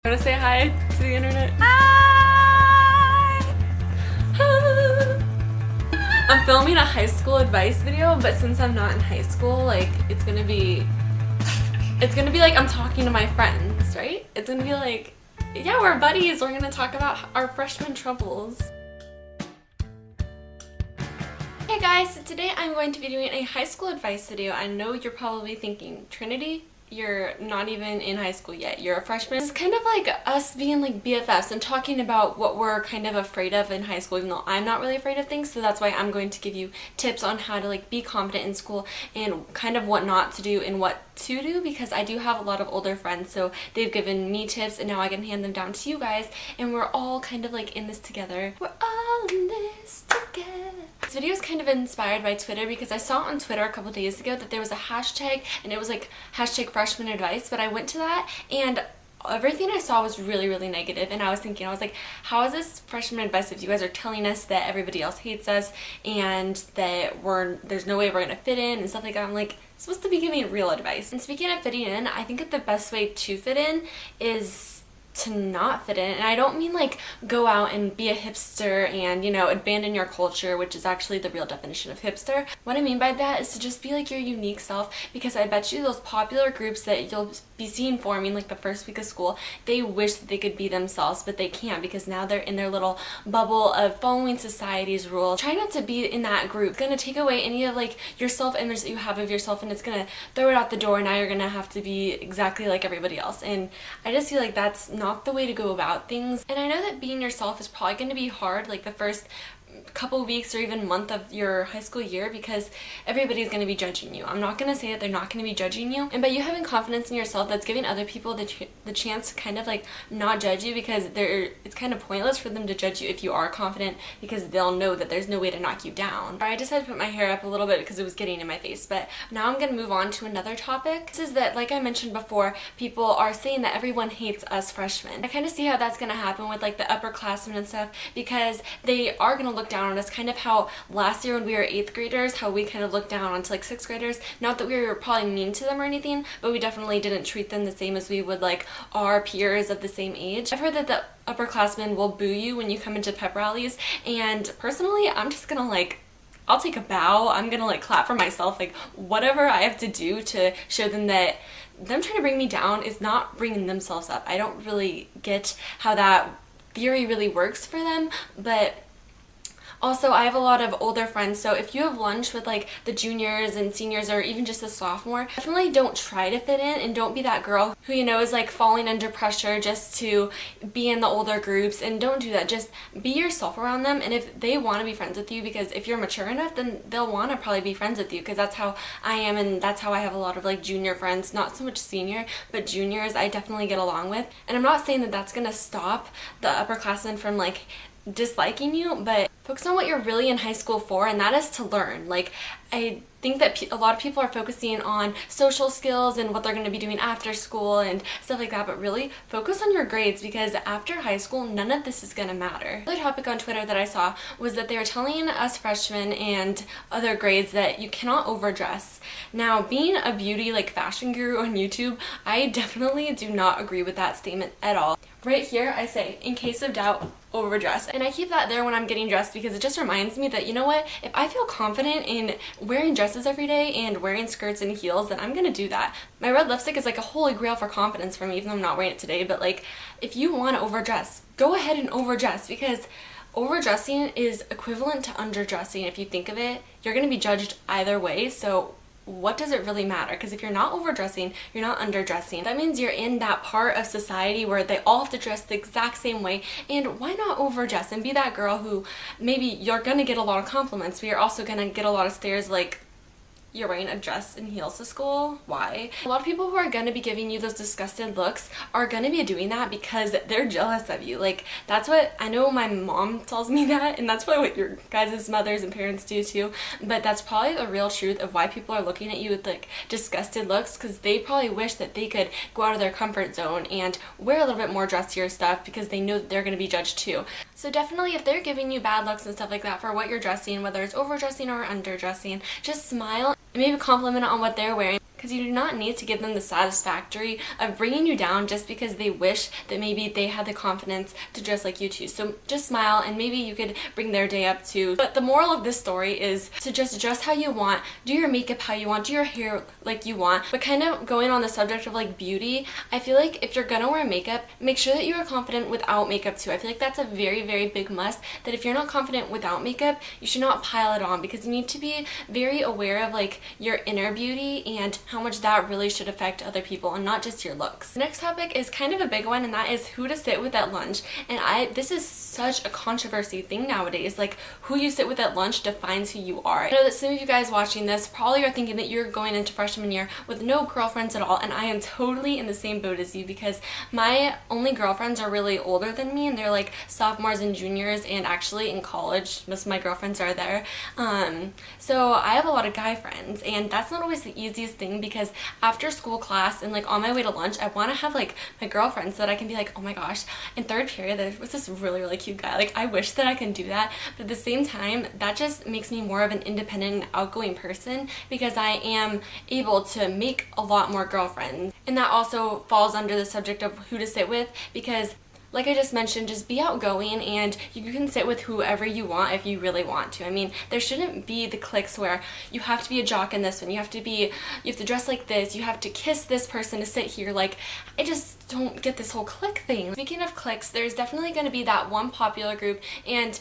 Want to say hi to the internet? Hi! I'm filming a high school advice video, but since I'm not in high school, like, it's gonna be like I'm talking to my friends, right? It's gonna be like, yeah, we're buddies, we're gonna talk about our freshman troubles. Hey guys, so today I'm going to be doing a high school advice video. I know you're probably thinking, Trinity, you're not even in high school yet, you're a freshman. It's kind of like us being like BFFs and talking about what we're kind of afraid of in high school, even though I'm not really afraid of things. So that's why I'm going to give you tips on how to like be confident in school and kind of what not to do and what to do, because I do have a lot of older friends, so they've given me tips and now I can hand them down to you guys, and we're all kind of like in this together. We're all in this together. This video is kind of inspired by Twitter because I saw on Twitter a couple days ago that there was a hashtag and it was like hashtag freshman advice, but I went to that and everything I saw was really negative, and I was thinking, I was like, how is this freshman advice if you guys are telling us that everybody else hates us and that there's no way we're gonna fit in and stuff like that? I'm like, supposed to be giving real advice. And speaking of fitting in, I think that the best way to fit in is to not fit in. And I don't mean like go out and be a hipster and, you know, abandon your culture, which is actually the real definition of hipster. What I mean by that is to just be like your unique self, because I bet you those popular groups that you'll be seeing forming like the first week of school, they wish that they could be themselves, but they can't because now they're in their little bubble of following society's rules. Try not to be in that group. It's gonna take away any of like your self-image that you have of yourself, and it's gonna throw it out the door. Now you're gonna have to be exactly like everybody else, and I just feel like that's not the way to go about things. And I know that being yourself is probably going to be hard like the first couple weeks or even month of your high school year, because everybody's going to be judging you. I'm not going to say that they're not going to be judging you, and by you having confidence in yourself, that's giving other people the chance to kind of like not judge you, because it's kind of pointless for them to judge you if you are confident, because they'll know that there's no way to knock you down. I just had to put my hair up a little bit because it was getting in my face, but now I'm going to move on to another topic. This is that, like I mentioned before, people are saying that everyone hates us freshmen. I kind of see how that's going to happen with like the upperclassmen and stuff, because they are going to look down on us, kind of how last year when we were 8th graders, how we kind of looked down onto like 6th graders. Not that we were probably mean to them or anything, but we definitely didn't treat them the same as we would like our peers of the same age. I've heard that the upperclassmen will boo you when you come into pep rallies, and personally I'm just gonna like, I'll take a bow. I'm gonna like clap for myself, like whatever I have to do to show them that them trying to bring me down is not bringing themselves up. I don't really get how that theory really works for them, but also, I have a lot of older friends, so if you have lunch with like the juniors and seniors or even just a sophomore, definitely don't try to fit in, and don't be that girl who, you know, is like falling under pressure just to be in the older groups, and don't do that. Just be yourself around them, and if they want to be friends with you, because if you're mature enough, then they'll want to probably be friends with you, because that's how I am, and that's how I have a lot of like junior friends, not so much senior, but juniors I definitely get along with. And I'm not saying that that's gonna stop the upperclassmen from like disliking you, but focus on what you're really in high school for, and that is to learn. Like, I think that a lot of people are focusing on social skills and what they're going to be doing after school and stuff like that, but really focus on your grades, because after high school none of this is going to matter. The topic on Twitter that I saw was that they were telling us freshmen and other grades that you cannot overdress. Now, being a beauty like fashion guru on YouTube, I definitely do not agree with that statement at all. Right here I say, in case of doubt, overdress. And I keep that there when I'm getting dressed, because it just reminds me that, you know what, if I feel confident in wearing dresses every day and wearing skirts and heels, then I'm gonna do that. My red lipstick is like a holy grail for confidence for me, even though I'm not wearing it today. But like, if you want to overdress, go ahead and overdress, because overdressing is equivalent to underdressing. If you think of it, you're gonna be judged either way, so what does it really matter? Because if you're not overdressing, you're not underdressing. That means you're in that part of society where they all have to dress the exact same way, and why not overdress and be that girl who maybe you're gonna get a lot of compliments, but you're also gonna get a lot of stares like, you're wearing a dress and heels to school? Why? A lot of people who are going to be giving you those disgusted looks are going to be doing that because they're jealous of you. Like, that's what I know. My mom tells me that, and that's probably what your guys' mothers and parents do too, but that's probably the real truth of why people are looking at you with like disgusted looks, because they probably wish that they could go out of their comfort zone and wear a little bit more dressier stuff, because they know that they're going to be judged too. So definitely, if they're giving you bad looks and stuff like that for what you're dressing, whether it's overdressing or underdressing, just smile and maybe compliment on what they're wearing, because you do not need to give them the satisfactory of bringing you down just because they wish that maybe they had the confidence to dress like you too. So just smile and maybe you could bring their day up too. But the moral of this story is to just dress how you want, do your makeup how you want, do your hair like you want. But kind of going on the subject of like beauty, I feel like if you're gonna wear makeup, make sure that you are confident without makeup too. I feel like that's a very, very big must, that if you're not confident without makeup, you should not pile it on, because you need to be very aware of like your inner beauty and how much that really should affect other people and not just your looks. The next topic is kind of a big one, and that is who to sit with at lunch. And this is such a controversy thing nowadays. Like, who you sit with at lunch defines who you are. I know that some of you guys watching this probably are thinking that you're going into freshman year with no girlfriends at all, and I am totally in the same boat as you, because my only girlfriends are really older than me, and they're like sophomores and juniors, and actually in college most of my girlfriends are there. So I have a lot of guy friends, and that's not always the easiest thing, because after school class and like on my way to lunch, I want to have like my girlfriend so that I can be like, oh my gosh, in third period there was this really cute guy. Like, I wish that I can do that, but at the same time that just makes me more of an independent and outgoing person, because I am able to make a lot more girlfriends. And that also falls under the subject of who to sit with, because like I just mentioned, just be outgoing and you can sit with whoever you want if you really want to. I mean, there shouldn't be the cliques where you have to be a jock in this one, you have to dress like this, you have to kiss this person to sit here. Like, I just don't get this whole clique thing. Speaking of cliques, there's definitely going to be that one popular group, and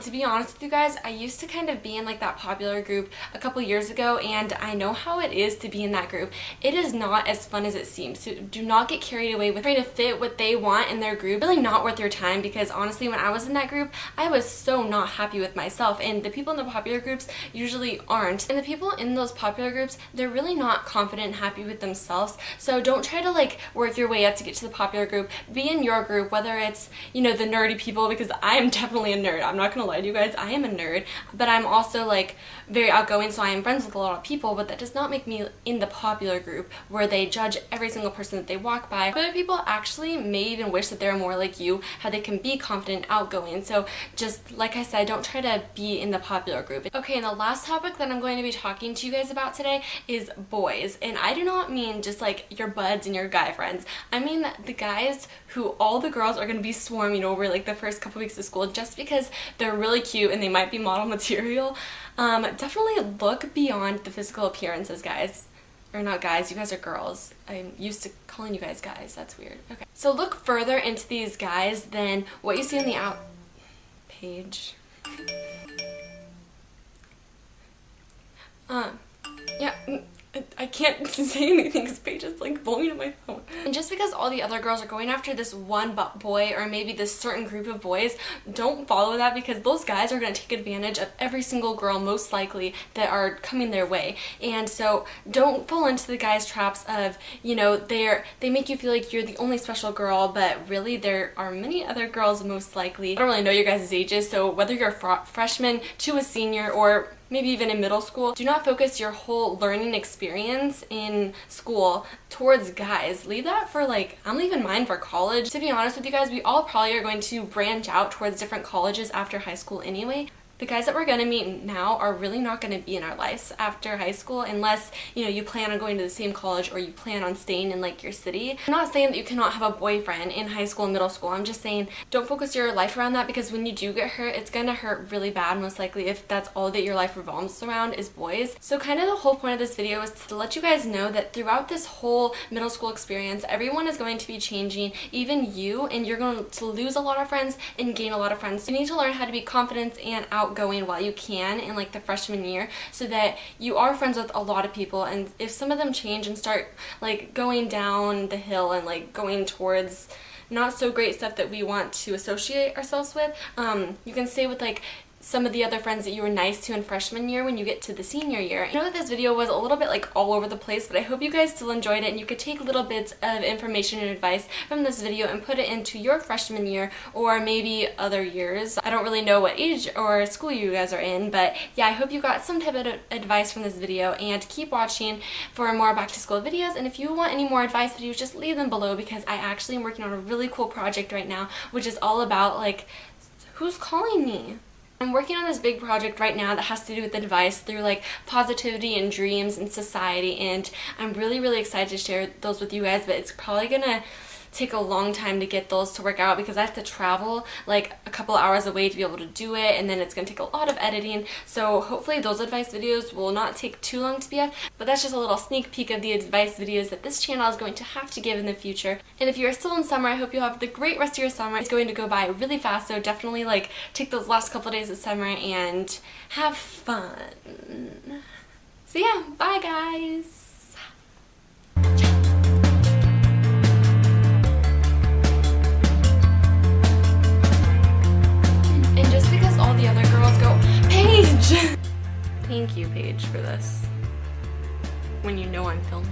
to be honest with you guys, I used to kind of be in like that popular group a couple years ago, and I know how it is to be in that group. It is not as fun as it seems. So do not get carried away with trying to fit what they want in their group. Really not worth your time, because honestly, when I was in that group, I was so not happy with myself, and the people in the popular groups usually aren't. And the people in those popular groups, they're really not confident and happy with themselves. So don't try to like work your way up to get to the popular group. Be in your group, whether it's, you know, the nerdy people, because I am definitely a nerd. I'm not gonna lie to you guys, I am a nerd, but I'm also like very outgoing, so I am friends with a lot of people, but that does not make me in the popular group where they judge every single person that they walk by. Other people actually may even wish that they're more like you, how they can be confident and outgoing. So just like I said, don't try to be in the popular group. Okay, and the last topic that I'm going to be talking to you guys about today is boys. And I do not mean just like your buds and your guy friends. I mean the guys who all the girls are going to be swarming over like the first couple weeks of school just because they're really cute and they might be model material. Definitely look beyond the physical appearances, guys. Or not guys, you guys are girls. I'm used to calling you guys guys. That's weird. Okay. So look further into these guys than what you see on the out page. Yeah. I can't say anything because Paige is like blowing up my phone. And just because all the other girls are going after this one boy, or maybe this certain group of boys, don't follow that, because those guys are going to take advantage of every single girl most likely that are coming their way. And so don't fall into the guys' traps of, you know, they make you feel like you're the only special girl, but really there are many other girls most likely. I don't really know your guys' ages, so whether you're a freshman to a senior or maybe even in middle school, do not focus your whole learning experience in school towards guys. Leave that for like, I'm leaving mine for college. To be honest with you guys, we all probably are going to branch out towards different colleges after high school anyway. The guys that we're going to meet now are really not going to be in our lives after high school unless, you know, you plan on going to the same college or you plan on staying in like your city. I'm not saying that you cannot have a boyfriend in high school and middle school. I'm just saying don't focus your life around that, because when you do get hurt, it's going to hurt really bad most likely if that's all that your life revolves around is boys. So kind of the whole point of this video is to let you guys know that throughout this whole middle school experience, everyone is going to be changing, even you, and you're going to lose a lot of friends and gain a lot of friends. So you need to learn how to be confident and outgoing while you can in like the freshman year, so that you are friends with a lot of people, and if some of them change and start like going down the hill and like going towards not so great stuff that we want to associate ourselves with, you can stay with like some of the other friends that you were nice to in freshman year when you get to the senior year. I know that this video was a little bit like all over the place, but I hope you guys still enjoyed it and you could take little bits of information and advice from this video and put it into your freshman year or maybe other years. I don't really know what age or school you guys are in, but yeah, I hope you got some type of advice from this video, and keep watching for more back to school videos. And if you want any more advice videos, just leave them below, because I actually am working on a really cool project right now, which is all about like, who's calling me? I'm working on this big project right now that has to do with advice through like positivity and dreams and society, and I'm really excited to share those with you guys, but it's probably gonna take a long time to get those to work out because I have to travel like a couple hours away to be able to do it, and then it's gonna take a lot of editing. So hopefully those advice videos will not take too long to be up, but that's just a little sneak peek of the advice videos that this channel is going to have to give in the future. And if you're still in summer, I hope you have the great rest of your summer. It's going to go by really fast, so definitely like take those last couple days of summer and have fun. So yeah, bye guys! All the other girls go, Paige! Thank you, Paige, for this. When you know I'm filming.